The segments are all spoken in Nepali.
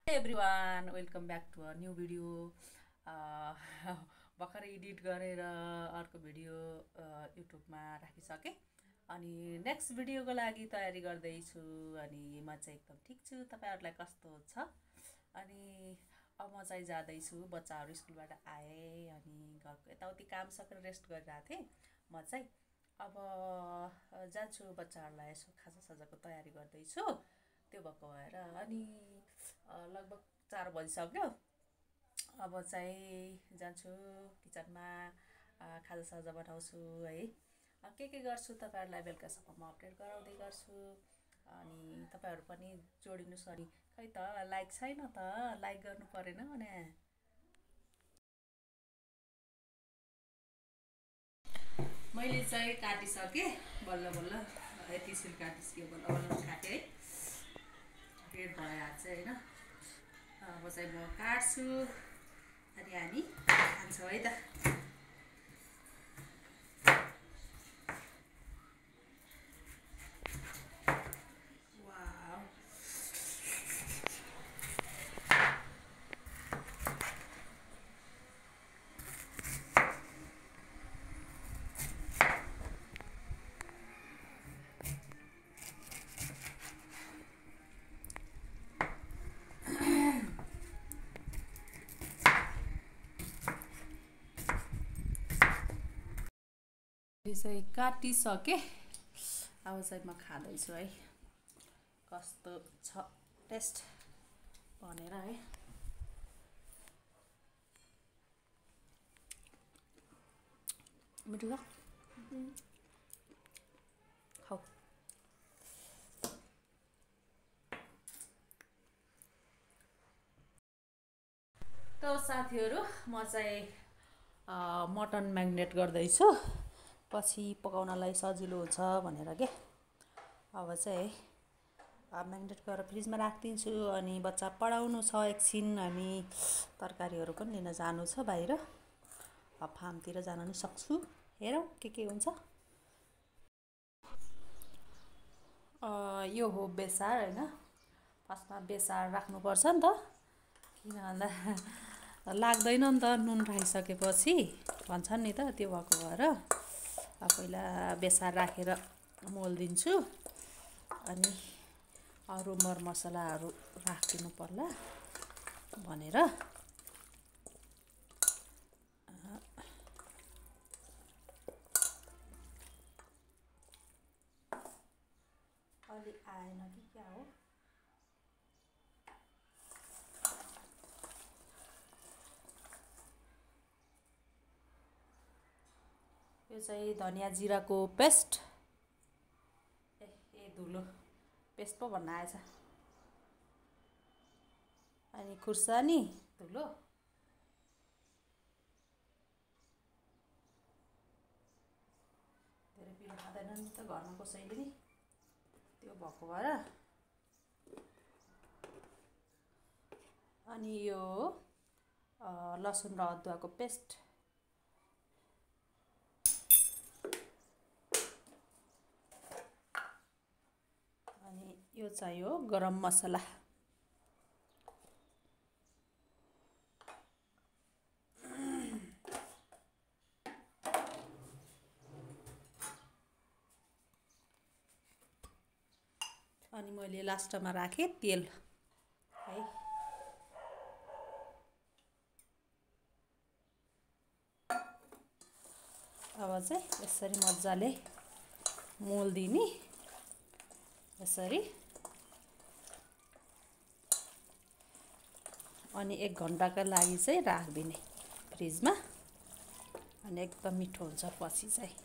Everyone welcome back to a new video. भर्खर एडिट गरेर अर्को भिडियो युट्युबमा राखिसकेँ। अनि नेक्स्ट भिडियोको लागि तयारी गर्दैछु। अनि म चाहिँ एकदम ठिक छु। तपाईँहरूलाई कस्तो छ? अनि अब म चाहिँ जाँदैछु। बच्चाहरू स्कुलबाट आए अनि घरको यताउति काम सकेर रेस्ट गरिरहेको थिएँ। म चाहिँ अब जान्छु बच्चाहरूलाई यसो खाजासाजाको तयारी गर्दैछु। त्यो भएको भएर अनि लगभग 4 बजिसक्यो। अब चाहिँ जान्छु किचनमा, खाजासाजा बनाउँछु है। के गर्छु तपाईँहरूलाई बेलुकासम्म म अपडेट गराउँदै गर्छु। अनि तपाईँहरू पनि जोडिनुहोस्। अनि खै त लाइक छैन त, लाइक गर्नु परेन भने। मैले चाहिँ काटिसकेँ बल्ल बल्ल, यतिसरी काटिसकेँ, बल्ल बल्ल काटेँ है। रेड भयो हात चाहिँ होइन। अब चाहिँ म काट्छु अनि हामी खान्छौँ है त। वाउ, चाहिँ काटिसकेँ। अब चाहिँ म खाँदैछु है, कस्तो छ टेस्ट भनेर है। मिठो छ, खाऊ। त साथीहरू, म चाहिँ मटन म्यारिनेट गर्दैछु, पछि पकाउनलाई सजिलो हुन्छ भनेर के। अब चाहिँ म्यारिनेट गरेर फ्रिजमा राखिदिन्छु। अनि बच्चा पढाउनु छ, एकछिन हामी तरकारीहरू पनि लिन जानु छ बाहिर। अब फार्मतिर जान नि सक्छु। हेरौँ के हुन्छ। यो हो बेसार होइन। फर्स्टमा बेसार राख्नुपर्छ नि त, किन भन्दा लाग्दैन नि त नुन राखिसकेपछि भन्छन् नि त, त्यो भएको भएर पहिला बेसार राखेर मोल्दिन्छु। अनि अरू मरमसलाहरू राखिदिनु पर्ला भनेर। अलि आएन कि क्या हो। यो चाहिँ धनियाँ जिराको पेस्ट। ए धुलो पेस्ट पो भन्न आएछ। अनि खुर्सानी धुलो, धेरै पिरो खाँदैन नि त घरमा कसैले नि, त्यो भएको भएर। अनि यो लसुन र अदुवाको पेस्ट। अनि यो चाहिँ हो गरम मसला। अनि मैले लास्टमा राखेँ तेल है। अब चाहिँ यसरी मजाले मोल्दिने, यसरी। अनि 1 घन्टाका लागि चाहिँ राखिदिने फ्रिजमा। अनि एकदम मिठो हुन्छ पछि चाहिँ।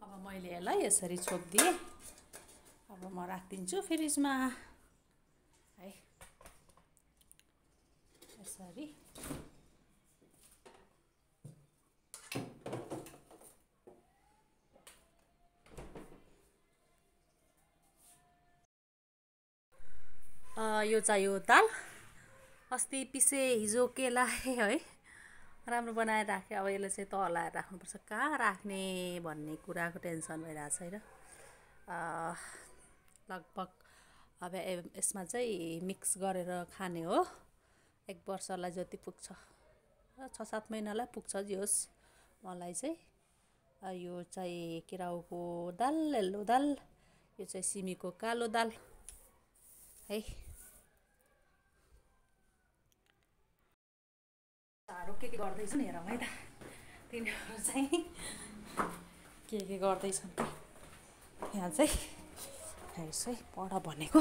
अब मैले यसलाई यसरी छोपिदिएँ। अब म राखिदिन्छु फ्रिजमा है, यसरी। यो चाहिँ हो दाल अस्ति पिसे हिजो केलाएँ है राम्रो बनाएर राखेँ अब यसलाई चाहिँ तलाएर राख्नुपर्छ कहाँ राख्ने भन्ने कुराको टेन्सन भइरहेछ हैन लगभग अब यसमा चाहिँ मिक्स गरेर खाने हो 1 वर्षलाई जति पुग्छ 6-7 महिनालाई पुग्छ जे होस् मलाई चाहिँ यो चाहिँ केराउको दाल येल्लो दाल यो चाहिँ सिमीको कालो दाल है साह्रो के गर्दैछन् हेरौँ है त तिनीहरू चाहिँ के गर्दैछन् यहाँ चाहिँ हेर्छ है पढ भनेको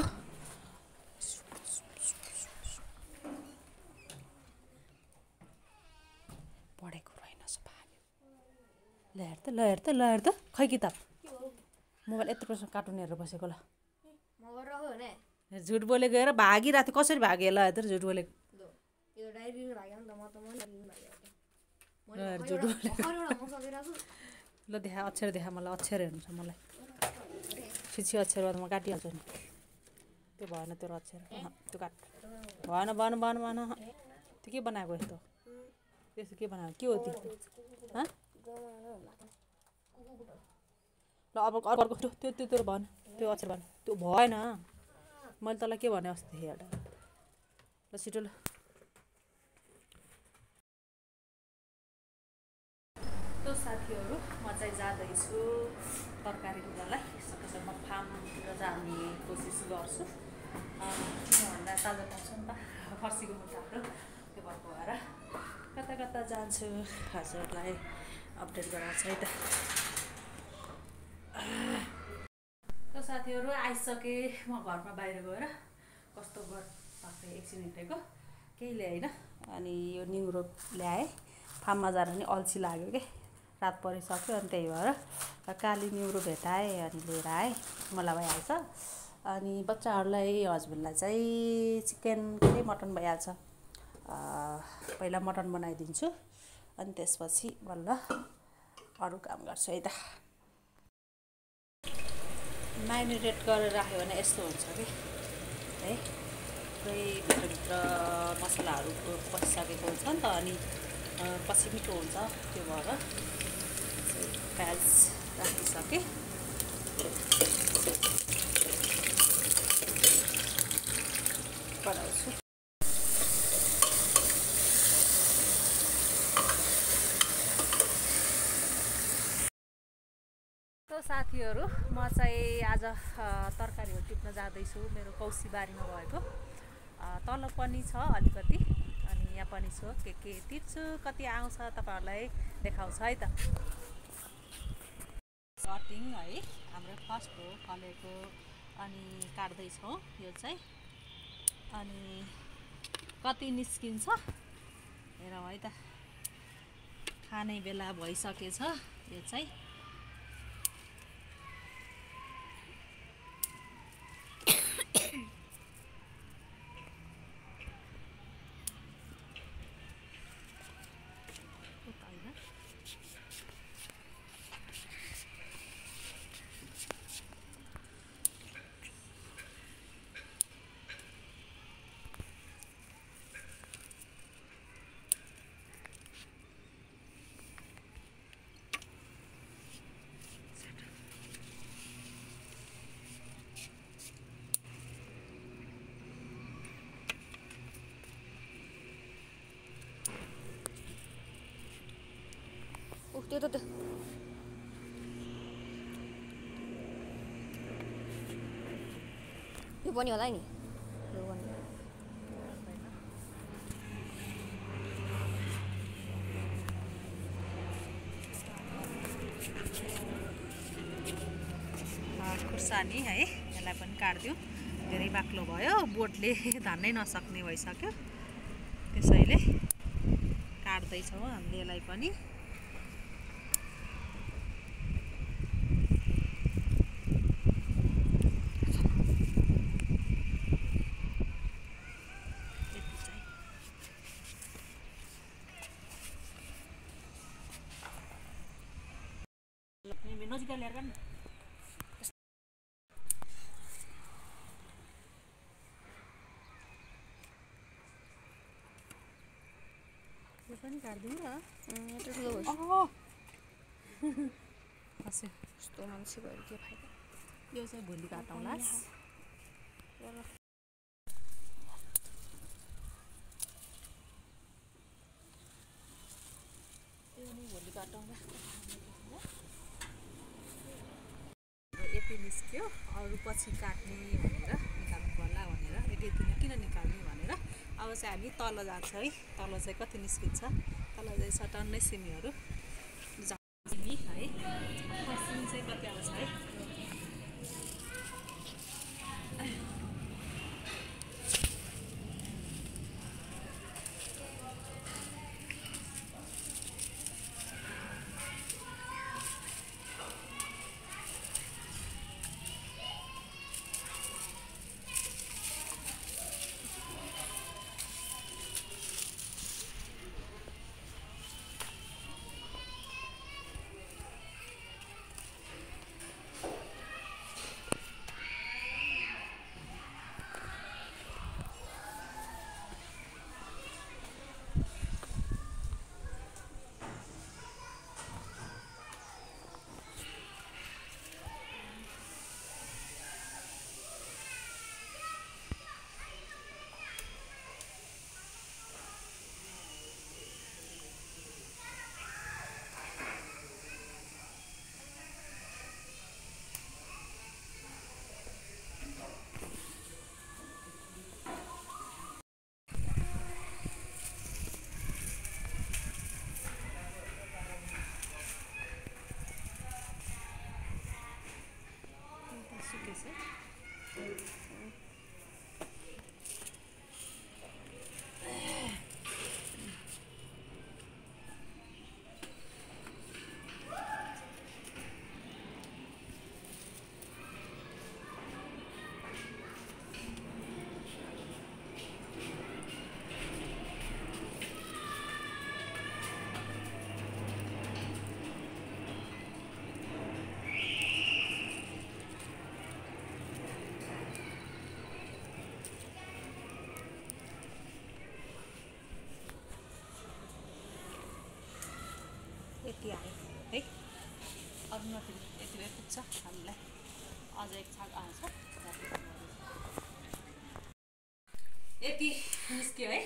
पढेको रहेन ल हेर त खै किताब मोबाइल यत्रो प्रश्न कार्टुन हेरेर बसेको ल झुट बोलेको हेर भागिरहेको थियो कसरी भाग्यो ल हेर झुट बोलेको झुट बोलेको ल देखा अक्षर देखा मलाई अक्षर हेर्नु छ मलाई छिछि अक्षर म काटिहाल्छु नि त्यो भएन त्यो अक्षर त्यो काट भएन भन त्यो के बनाएको यस्तो त्यस्तो के बनाएको के हो त्यो ल अब अर्को त्यो भन त्यो अक्षर भन त्यो भएन मैले तँलाई के भने अस्ति हेर ल छिटो ल तो साथीहरू म चाहिँ जाँदैछु तरकारी लिनलाई सकेसम्म फार्मतिर जाने कोसिस गर्छु किनभन्दा ताजा पाउँछ नि त फर्सीको मुन्टाहरू त्यो भएको भएर कता जान्छु हजुरलाई अपडेट गराउँछु है त तो साथीहरू आइसकेँ म घरमा बाहिर गएर कस्तो गर्दै एकछिन हिँडेको केही ल्याएन अनि यो निउरो ल्याएँ फार्ममा जान नि अल्छी लाग्यो के रात परिसक्यो अनि त्यही भएर काली निउरो भेटाएँ अनि लिएर आएँ मलाई भइहाल्छ अनि बच्चाहरूलाई हस्बेन्डलाई चाहिँ चिकन के मटन भइहाल्छ पहिला मटन बनाइदिन्छु अनि त्यसपछि बल्ल अरू काम गर्छु है त म्यारिनेट गरेर राख्यो भने यस्तो हुन्छ कि है पुरै भित्रभित्र मसलाहरू पसिसकेको हुन्छ नि त अनि पछि मिठो हुन्छ त्यो भएर प्याज राखिसकेँ बनाउँछु तो साथीहरू म चाहिँ आज तरकारीहरू टिप्न जाँदैछु मेरो कौसी बारीमा भएको तल पनि छ अलिकति अनि यहाँ पनि छ के टिप्छु कति आउँछ तपाईहरुलाई देखाउँछु है त कटिङ है हाम्रो फर्स्ट हो फलेको अनि काट्दैछौँ यो चाहिँ अनि कति निस्किन्छ हेरौँ है त खाने बेला भइसकेछ यो चाहिँ त्यो यो पनि होला नि खुर्सानी है यसलाई पनि काट्दियो धेरै बाक्लो भयो बोटले धान्नै नसक्ने भइसक्यो त्यसैले काट्दैछौँ हामीले यसलाई पनि नजिकै ल्याएर नि पनि काट्दिउँ न यत्रो ठुलो भयो हस्यो यस्तो मान्छे भएर के फाइदा यो चाहिँ भोलि काटौँला यो नै भोलि काटौँला यति निस्क्यो अरू पछि काट्ने भनेर निकाल्नु पर्ला भनेर यति किन निकाल्ने भनेर अब चाहिँ हामी तल जान्छ है तल चाहिँ कति निस्किन्छ तल चाहिँ छ टन्नै सिमीहरू सिमी है सिमी चाहिँ कति आउँछ है यति आयो है अरू नफेरि यतिमै पुग्छ हामीलाई अझ एक छाक आउँछ यति निस्क्यो है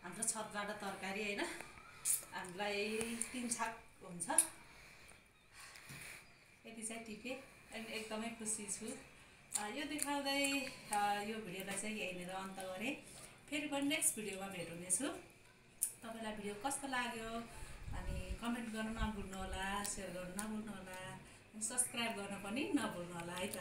हाम्रो छतबाट तरकारी होइन हामीलाई 3 छाक हुन्छ यति चाहिँ टिपेँ अनि एकदमै खुसी छु यो देखाउँदै यो भिडियोलाई चाहिँ यहीँनिर अन्त गरेँ फेरि पनि नेक्स्ट भिडियोमा भेट हुनेछु तपाईँलाई भिडियो कस्तो लाग्यो अनि कमेन्ट गर्न नभुल्नु होला सेयर गर्न नभुल्नु होला अनि सब्सक्राइब गर्न पनि नभुल्नु होला है त